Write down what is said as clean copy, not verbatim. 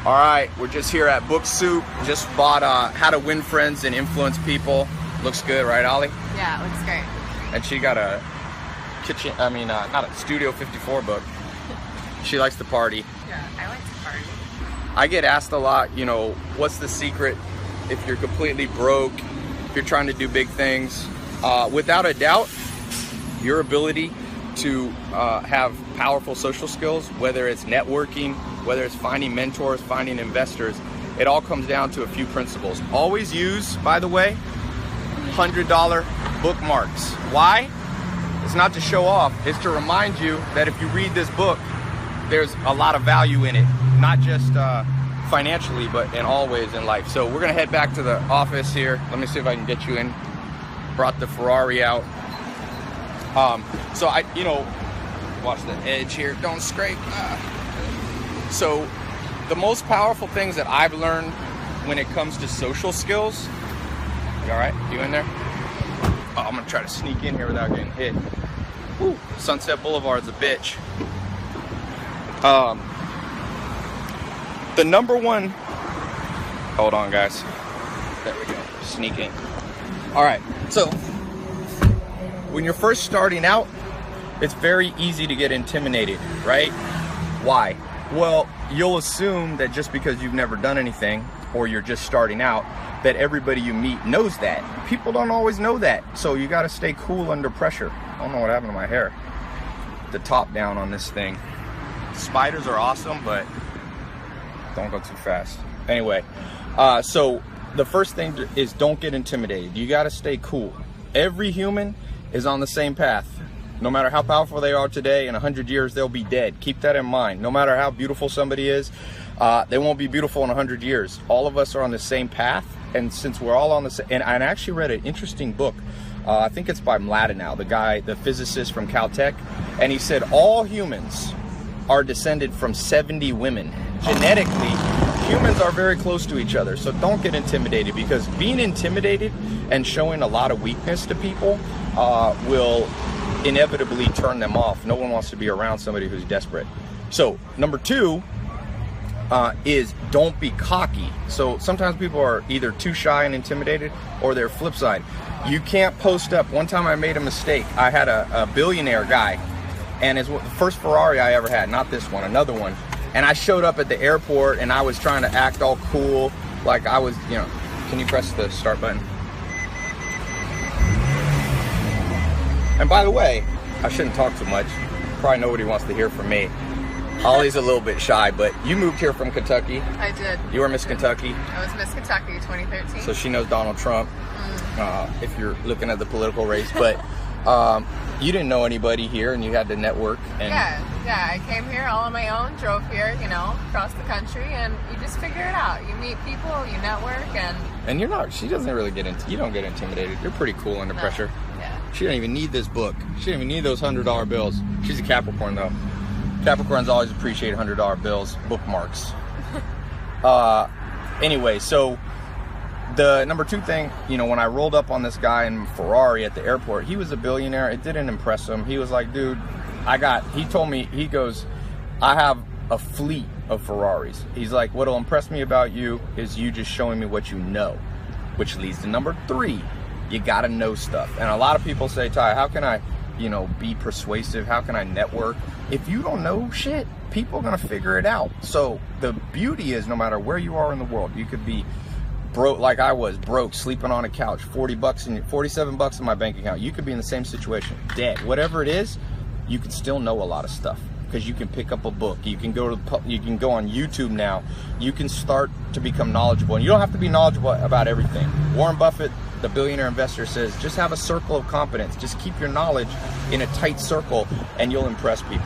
All right, we're just here at Book Soup. Just bought How to Win Friends and Influence People. Looks good, right, Ollie? Yeah, it looks great. And she got a not a Studio 54 book. She likes to party. Yeah, I like to party. I get asked a lot, you know, what's the secret if you're completely broke, if you're trying to do big things? Without a doubt, your ability to have powerful social skills, whether it's networking, whether it's finding mentors, finding investors, it all comes down to a few principles. Always use, by the way, $100 bookmarks. Why? It's not to show off, it's to remind you that if you read this book, there's a lot of value in it, not just financially, but in all ways in life. So we're gonna head back to the office here. Let me see if I can get you in. Brought the Ferrari out. So watch the edge here, don't scrape. So the most powerful things that I've learned when it comes to social skills, you all right, you in there? Oh, I'm gonna try to sneak in here without getting hit. Woo. Sunset Boulevard's a bitch. The number one, hold on guys, there we go, sneak in. All right, so when you're first starting out, it's very easy to get intimidated, right? Why? Well, you'll assume that just because you've never done anything or you're just starting out, that everybody you meet knows that. People don't always know that, so you gotta stay cool under pressure. I don't know what happened to my hair. The top down on this thing. Spiders are awesome, but don't go too fast. Anyway, so the first thing is don't get intimidated. You gotta stay cool. Every human is on the same path. No matter how powerful they are today, in 100 years, they'll be dead. Keep that in mind. No matter how beautiful somebody is, they won't be beautiful in 100 years. All of us are on the same path. And since we're all on the same, and I actually read an interesting book. I think it's by Mladenow, the guy, the physicist from Caltech. And he said all humans are descended from 70 women. Genetically, humans are very close to each other. So don't get intimidated, because being intimidated and showing a lot of weakness to people will inevitably turn them off. No one wants to be around somebody who's desperate. So number two is don't be cocky. So sometimes people are either too shy and intimidated, or their flip side. You can't post up. One time I made a mistake. I had a billionaire guy, and it's the first Ferrari I ever had, not this one, another one. And I showed up at the airport and I was trying to act all cool, like I was, you know, can you press the start button? And by the way, I shouldn't talk too much. Probably nobody wants to hear from me. Ollie's a little bit shy, but you moved here from Kentucky. I did. You were Miss Kentucky. I was Miss Kentucky 2013. So she knows Donald Trump, if you're looking at the political race. But you didn't know anybody here, and you had to network. And yeah, I came here all on my own, drove here, you know, across the country, and you just figure it out. You meet people, you network, and you're not, she doesn't really you don't get intimidated. You're pretty cool under pressure. Yeah. She don't even need this book. She don't even need those $100 bills. She's a Capricorn, though. Capricorns always appreciate $100 bills, bookmarks. Anyway, so the number two thing, you know, when I rolled up on this guy in Ferrari at the airport, he was a billionaire. It didn't impress him. He was like, dude, he told me, he goes, I have a fleet of Ferraris. He's like, what'll impress me about you is you just showing me what you know, which leads to number three. You gotta know stuff. And a lot of people say, Tai, how can I, you know, be persuasive? How can I network? If you don't know shit, people are gonna figure it out. So the beauty is, no matter where you are in the world, you could be broke, like I was, broke, sleeping on a couch, 47 bucks in my bank account. You could be in the same situation, dead. Whatever it is, you can still know a lot of stuff, because you can pick up a book. You can go on YouTube now. You can start to become knowledgeable, and you don't have to be knowledgeable about everything. Warren Buffett, the billionaire investor, says just have a circle of competence. Just keep your knowledge in a tight circle, and you'll impress people.